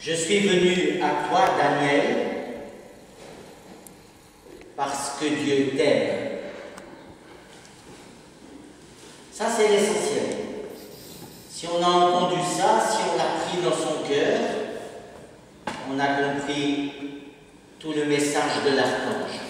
Je suis venu à toi, Daniel, parce que Dieu t'aime. Ça, c'est l'essentiel. Si on a entendu ça, si on l'a pris dans son cœur, on a compris tout le message de l'archange.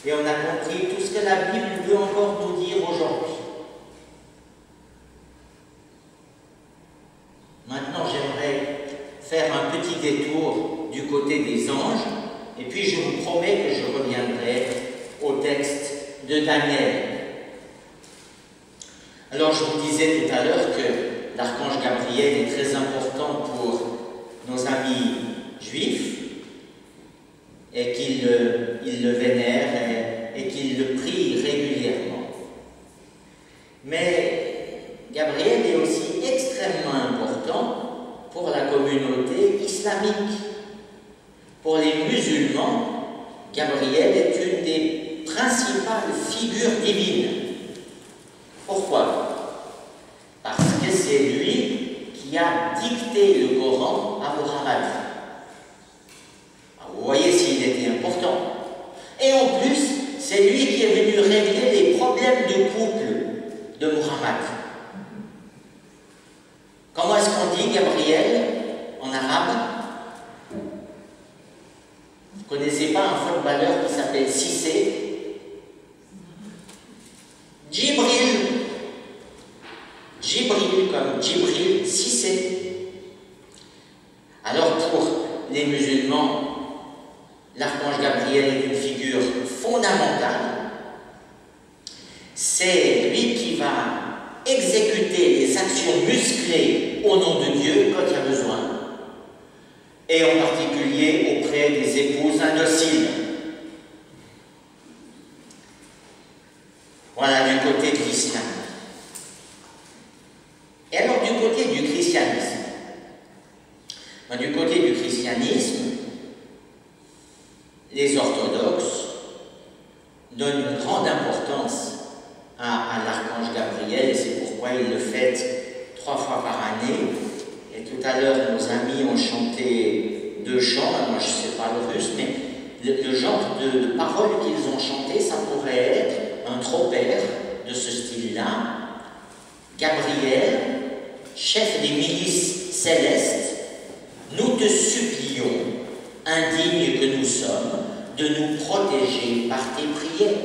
Et on a compris tout ce que la Bible veut encore nous dire aujourd'hui. Maintenant, j'aimerais faire un petit détour du côté des anges, et puis je vous promets que je reviendrai au texte de Daniel. Alors, je vous disais tout à l'heure que l'archange Gabriel est très important pour nos amis juifs, et qu'ils le vénèrent et qu'ils le prient régulièrement. Mais Gabriel est aussi extrêmement important pour la communauté islamique. Pour les musulmans, Gabriel est une des principales figures divines. Pourquoi? Parce que c'est lui qui a dicté le Coran à Mohammed. Vous voyez s'il était important. Et en plus, c'est lui qui est venu régler les problèmes de couple de Mohammed. Comment est-ce qu'on dit Gabriel en arabe? Vous ne connaissez pas un footballeur qui s'appelle Cissé? Djibril. Djibril, comme Djibril, Cissé. Alors pour les musulmans, l'archange Gabriel est une figure fondamentale. C'est lui qui va exécuter les actions musclées au nom de Dieu quand il y a besoin, et en particulier auprès des épouses indociles. Voilà du côté de l'islam. Et alors du côté du christianisme, du côté du christianisme, les orthodoxes donnent une grande importance à l'archange Gabriel, et c'est pourquoi ils le fêtent 3 fois par année. Et tout à l'heure, nos amis ont chanté 2 chants, moi je ne sais pas le russe, mais le genre de paroles qu'ils ont chanté, ça pourrait être un tropère de ce style-là. Gabriel, chef des milices célestes, nous te supplions, indignes que nous sommes, de nous protéger par tes prières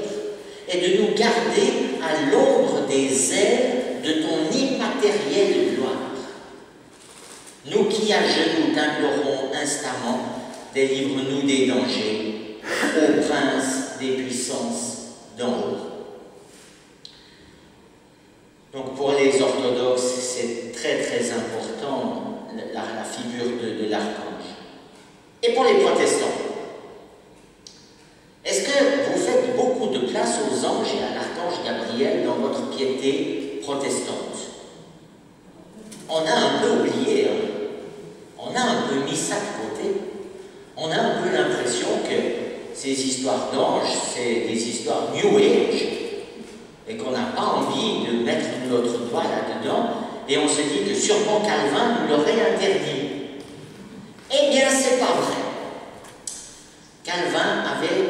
et de nous garder à l'ombre des ailes de ton immatérielle gloire. Nous qui à genoux t'implorons instamment, délivre-nous des dangers, ô prince des puissances d'en haut. Donc pour les orthodoxes, c'est très très important la figure de l'archange. Et pour les protestants, est-ce que vous faites beaucoup de place aux anges et à l'archange Gabriel dans votre piété protestante? On a un peu oublié, on a un peu mis ça de côté. On a un peu l'impression que ces histoires d'anges, c'est des histoires New Age, et qu'on n'a pas envie de mettre notre doigt là-dedans, et on se dit que sûrement Calvin nous l'aurait interdit. Eh bien, c'est pas vrai. Calvin avait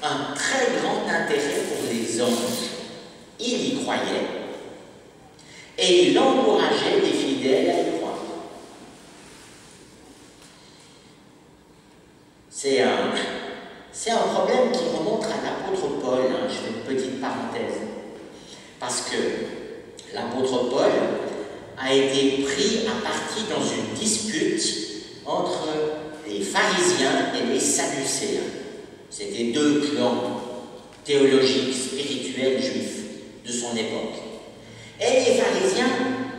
un très grand intérêt pour les anges. Il y croyait et il encourageait les fidèles à y croire. C'est un problème qui remonte à l'apôtre Paul. Je fais une petite parenthèse. Parce que l'apôtre Paul a été pris à partie dans une dispute entre les pharisiens et les sadducéens. C'était 2 clans théologiques, spirituels, juifs de son époque. Et les pharisiens,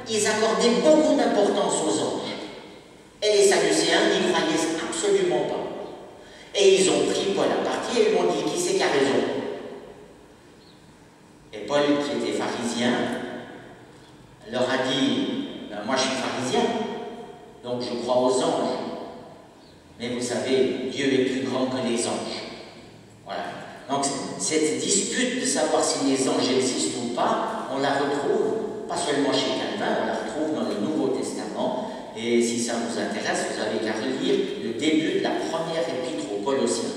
ils accordaient beaucoup d'importance aux anges. Et les sadducéens n'y croyaient absolument pas. Et ils ont pris Paul à partie et lui ont dit: qui c'est qui a raison? Et Paul, qui était pharisien, leur a dit: ben, moi je suis pharisien, donc je crois aux anges. Mais vous savez, Dieu est plus grand que les anges. Voilà. Donc cette dispute de savoir si les anges existent ou pas, on la retrouve, pas seulement chez Calvin, on la retrouve dans le Nouveau Testament, et si ça vous intéresse, vous avez qu'à relire le début de la première épître aux Colossiens.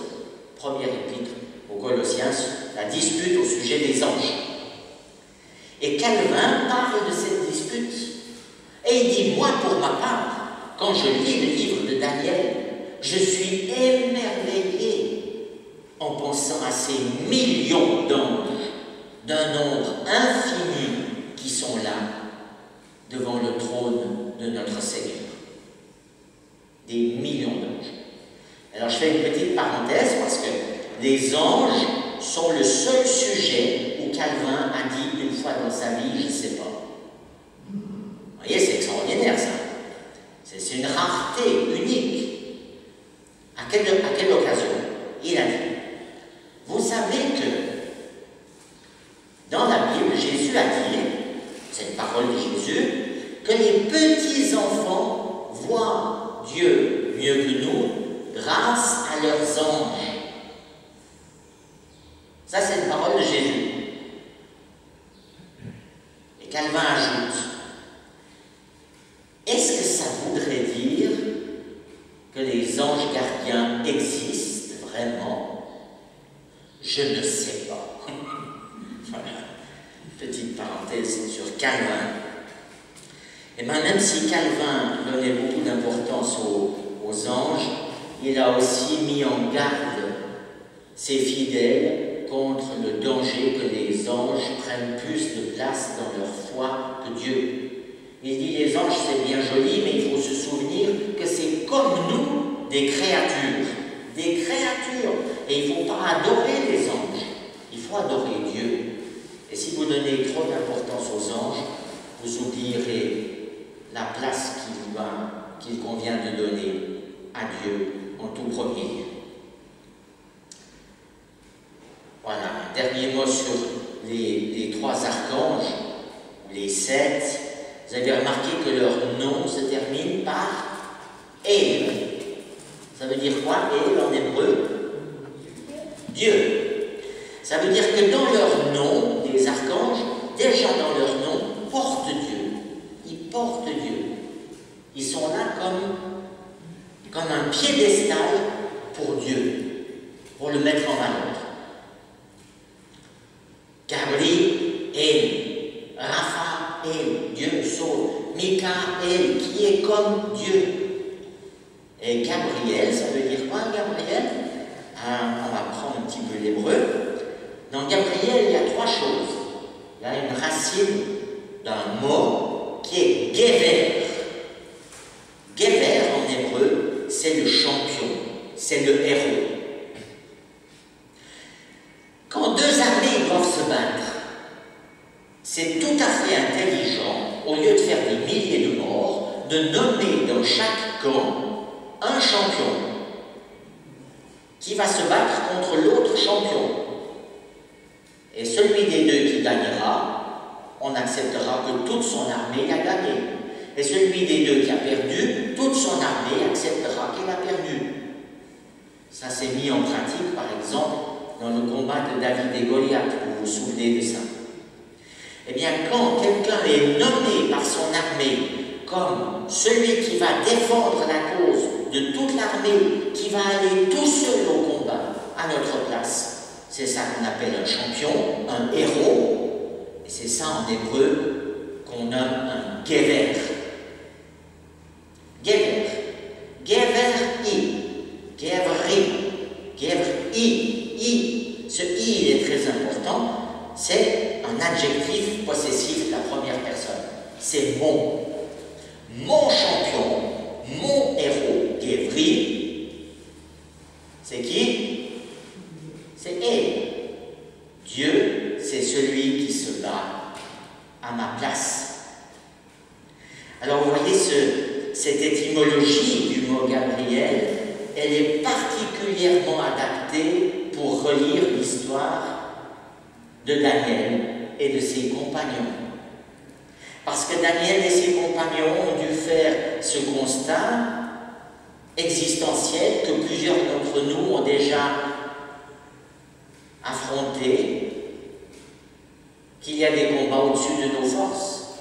Première épître aux Colossiens, la dispute au sujet des anges. Et Calvin parle de cette dispute. Et il dit, moi pour ma part, quand je lis le livre de Daniel, je suis émerveillé en pensant à ces millions d'anges, d'un nombre infini qui sont là, devant le trône de notre Seigneur. Des millions d'anges. Alors je fais une petite parenthèse parce que les anges sont le seul sujet où Calvin a dit une fois dans sa vie, je ne sais pas. Vous voyez, c'est extraordinaire ça. C'est une rareté unique. À quelle occasion? Il a dit, vous savez que dans la Bible, Jésus a dit, c'est une parole de Jésus, que les petits enfants voient Dieu mieux que nous grâce à leurs anges. Ça, c'est une parole de Jésus. Et Calvin ajoute, est-ce que ça voudrait dire que les anges gardiens existent vraiment? Je ne sais pas. Voilà, petite parenthèse sur Calvin. Et bien, même si Calvin donnait beaucoup d'importance aux anges, il a aussi mis en garde ses fidèles contre le danger que les anges prennent plus de place dans leur foi que Dieu. Il dit, les anges, c'est bien joli, mais il faut se souvenir que c'est comme nous, des créatures. Des créatures. Et il ne faut pas adorer les anges. Il faut adorer Dieu. Et si vous donnez trop d'importance aux anges, vous oublierez la place qu'il convient de donner à Dieu en tout premier lieu. Voilà, un dernier mot sur les trois archanges, ou les 7. Vous avez remarqué que leur nom se termine par El. Ça veut dire quoi, El, en hébreu? Dieu. Ça veut dire que dans leur nom, les archanges, déjà dans leur nom, portent Dieu. Ils portent Dieu. Ils sont là comme un piédestal pour Dieu, pour le mettre en valeur. Gabriel, Raphaël, Dieu sauve. Michael, qui est comme Dieu. Et Gabriel, ça veut dire quoi, Gabriel? On va prendre un petit peu l'hébreu. Dans Gabriel, il y a trois choses. Il y a une racine d'un mot qui est Gever. Gever, en hébreu, c'est le champion, c'est le héros. Quand deux armées doivent se battre, c'est tout à fait intelligent, au lieu de faire des milliers de morts, de nommer dans chaque camp un champion qui va se battre contre l'autre champion. Et celui des deux qui gagnera, on acceptera que toute son armée a gagné. Et celui des deux qui a perdu, toute son armée acceptera qu'il a perdu. Ça s'est mis en pratique, par exemple, dans le combat de David et Goliath, vous vous souvenez de ça. Eh bien, quand quelqu'un est nommé par son armée comme celui qui va défendre la cause de toute l'armée, qui va aller tout seul au combat à notre place, c'est ça qu'on appelle un champion, un héros, et c'est ça en hébreu qu'on nomme un Gever. Gever. Gever-i. Gevri. Gevri. Ce i, il est très important. C'est un adjectif possessif de la première personne. C'est mon. Mon champion, mon héros, Gevri. C'est qui? C'est elle. Dieu, c'est celui qui se bat à ma place. Alors vous voyez, cette étymologie du mot Gabriel, elle est particulièrement adaptée pour relire l'histoire de Daniel et de ses compagnons. Parce que Daniel et ses compagnons ont dû faire ce constat existentiel que plusieurs d'entre nous ont déjà affronté, qu'il y a des combats au-dessus de nos forces.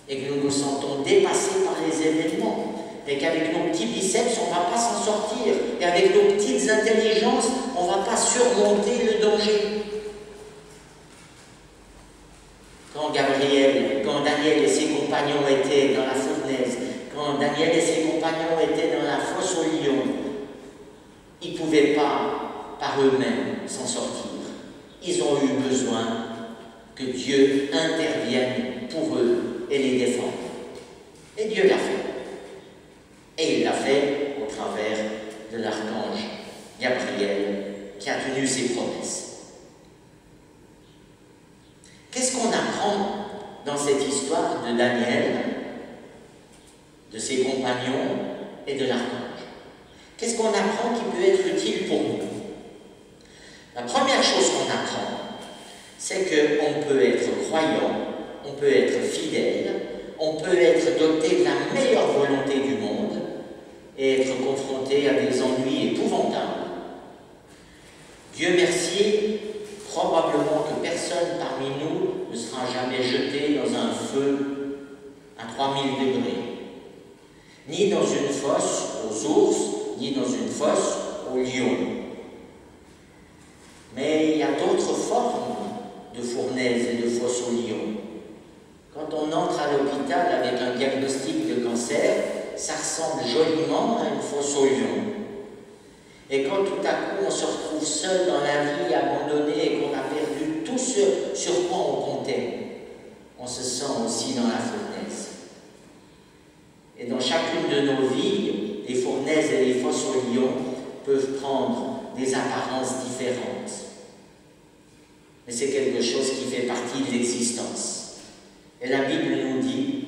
et que nous nous sentons dépassés par les événements, et qu'avec nos petits biceps, on ne va pas s'en sortir, et avec nos petites intelligences, on ne va pas surmonter le danger. Quand Daniel et ses compagnons étaient dans la fournaise, quand Daniel et ses compagnons étaient dans la fosse aux lions, ils ne pouvaient pas, par eux-mêmes, s'en sortir. Ils ont eu besoin que Dieu intervienne pour eux et les défendre. Et Dieu l'a fait. Et il l'a fait au travers de l'archange Gabriel qui a tenu ses promesses. Qu'est-ce qu'on apprend dans cette histoire de Daniel, de ses compagnons et de l'archange? Qu'est-ce qu'on apprend qui peut être utile pour nous? La première chose qu'on apprend, c'est qu'on peut être croyant, on peut être fidèle, on peut être doté de la meilleure volonté du monde et être confronté à des ennuis épouvantables. Dieu merci, probablement que personne parmi nous ne sera jamais jeté dans un feu à 3000 degrés, ni dans une fosse aux ours, ni dans une fosse aux lions. Mais il y a d'autres formes de fournaises et de fosses aux lions. Quand on entre à l'hôpital avec un diagnostic de cancer, ça ressemble joliment à une fosse aux lions. Et quand tout à coup on se retrouve seul dans la vie, abandonné, et qu'on a perdu tout ce sur quoi on comptait, on se sent aussi dans la fournaise. Et dans chacune de nos vies, les fournaises et les fosses aux lions peuvent prendre des apparences différentes. Mais c'est quelque chose qui fait partie de l'existence. Et la Bible nous dit,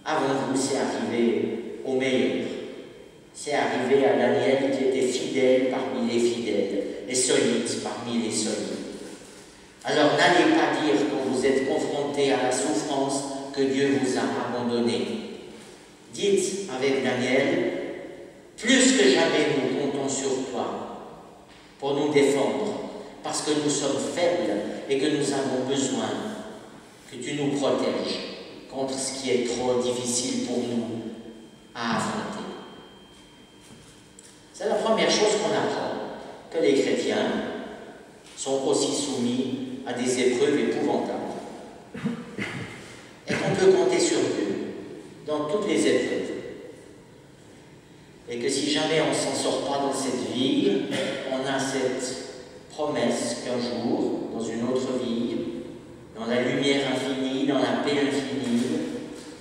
avant vous, c'est arrivé au meilleur. C'est arrivé à Daniel qui était fidèle parmi les fidèles et solide parmi les solides. Alors n'allez pas dire quand vous êtes confronté à la souffrance que Dieu vous a abandonné. Dites avec Daniel, plus que jamais nous comptons sur toi pour nous défendre, parce que nous sommes faibles et que nous avons besoin que tu nous protèges contre ce qui est trop difficile pour nous à affronter. C'est la première chose qu'on apprend, que les chrétiens sont aussi soumis à des épreuves épouvantables et qu'on peut compter sur Dieu dans toutes les épreuves. Et que si jamais on ne s'en sort pas dans cette vie, on a cette promesse qu'un jour, dans une autre vie, dans la lumière infinie, dans la paix infinie,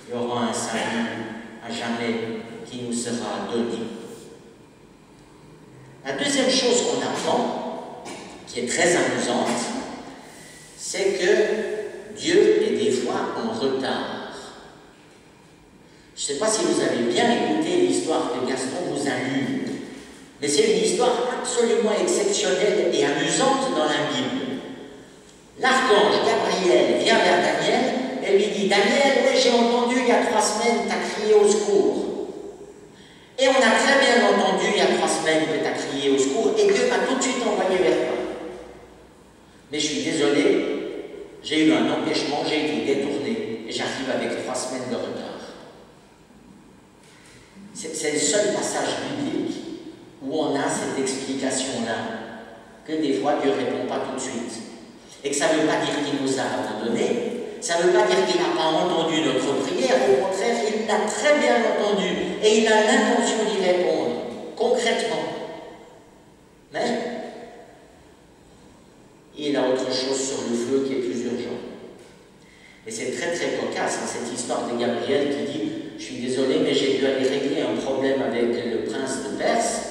il y aura un salut à jamais qui nous sera donné. La deuxième chose qu'on apprend, qui est très amusante, c'est que Dieu est des fois en retard. Je ne sais pas si vous avez bien écouté l'histoire que Gaston vous a lue, mais c'est une histoire absolument exceptionnelle et amusante dans la Bible. L'archange Gabriel vient vers Daniel et lui dit « Daniel, oui, j'ai entendu il y a 3 semaines, tu as crié au secours. Et on a très bien entendu il y a 3 semaines que tu as crié au secours et Dieu m'a tout de suite envoyé vers toi. Mais je suis désolé, j'ai eu un empêchement, j'ai été détourné et j'arrive avec 3 semaines de retard. » C'est le seul passage biblique où on a cette explication-là, que des fois Dieu ne répond pas tout de suite. Et que ça ne veut pas dire qu'il nous a abandonnés, ça ne veut pas dire qu'il n'a pas entendu notre prière, au contraire, il l'a très bien entendu et il a l'intention d'y répondre, concrètement. Mais il a autre chose sur le feu qui est plus urgent. Et c'est très très cocasse, hein, cette histoire de Gabriel qui dit « Je suis désolé, mais j'ai dû aller régler un problème avec le prince de Perse.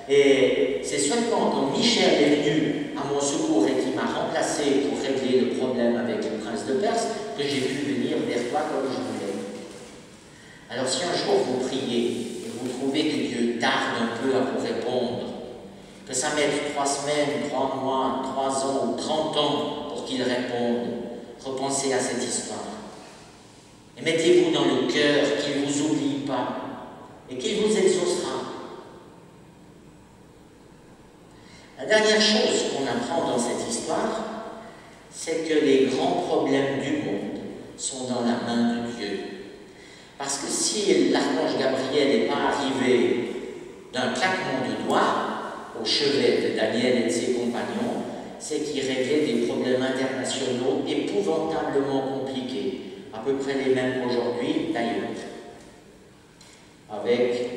Et c'est seulement quand Michel est venu à mon secours et qui m'a remplacé pour régler le problème avec le prince de Perse que j'ai pu venir vers toi comme je voulais. » Alors si un jour vous priez et vous trouvez que Dieu tarde un peu à vous répondre, que ça mette 3 semaines, 3 mois, 3 ans ou 30 ans pour qu'il réponde, repensez à cette histoire. Et mettez-vous dans le cœur qu'il ne vous oublie pas et qu'il vous exaucera. La dernière chose qu'on apprend dans cette histoire, c'est que les grands problèmes du monde sont dans la main de Dieu Parce que si l'archange Gabriel n'est pas arrivé d'un claquement de doigts au chevet de Daniel et de ses compagnons, c'est qu'il réglait des problèmes internationaux épouvantablement compliqués, à peu près les mêmes qu'aujourd'hui d'ailleurs, avec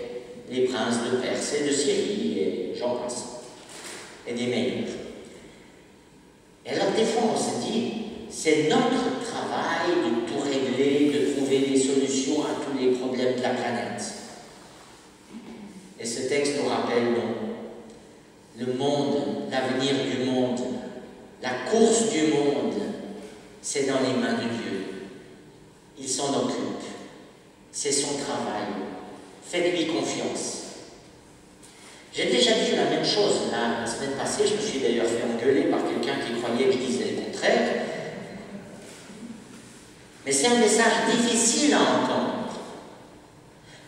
les princes de Perse et de Syrie, et j'en passe, et des meilleurs. Et alors des fois on se dit, c'est notre travail de tout régler, de trouver des solutions à tous les problèmes de la planète. Et ce texte nous rappelle, non, le monde, l'avenir du monde, la course du monde, c'est dans les mains de Dieu. Il s'en occupe. C'est son travail. Faites-lui confiance. J'ai déjà dit la même chose la semaine passée. Je me suis d'ailleurs fait engueuler par quelqu'un qui croyait que je disais le contraire. Mais c'est un message difficile à entendre.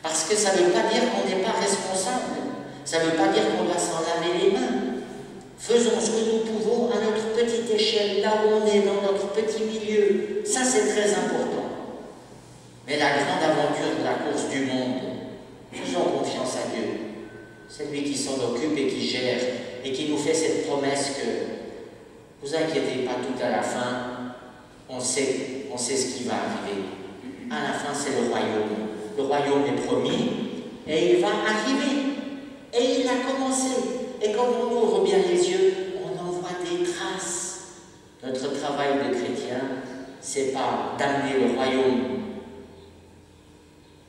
Parce que ça ne veut pas dire qu'on n'est pas responsable. Ça ne veut pas dire qu'on doit s'en laver les mains. Faisons ce que nous pouvons à notre petite échelle, là où on est, dans notre petit milieu. Ça, c'est très important. Mais la grande aventure de la course du monde, faisons confiance à Dieu. C'est lui qui s'en occupe et qui gère, et qui nous fait cette promesse que, vous inquiétez pas, tout à la fin, on sait ce qui va arriver. À la fin, c'est le royaume. Le royaume est promis, et il va arriver. Et il a commencé. Et quand on ouvre bien les yeux, on en voit des traces. Notre travail de chrétien, c'est pas d'amener le royaume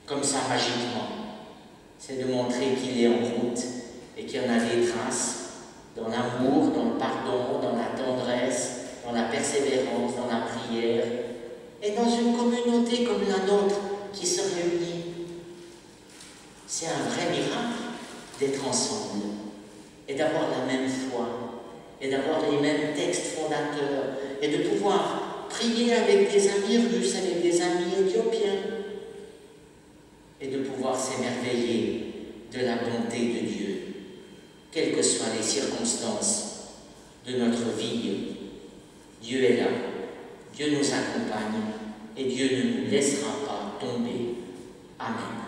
comme ça magiquement. C'est de montrer qu'il est en route et qu'il y en a des traces dans l'amour, dans le pardon, dans la tendresse, dans la persévérance, dans la prière, et dans une communauté comme la nôtre qui se réunit. C'est un vrai miracle d'être ensemble et d'avoir la même foi et d'avoir les mêmes textes fondateurs et de pouvoir prier avec des amis russes, avec des amis éthiopiens et de pouvoir s'émerveiller de la bonté de Dieu, quelles que soient les circonstances de notre vie. Dieu est là, Dieu nous accompagne et Dieu ne nous laissera pas tomber. Amen.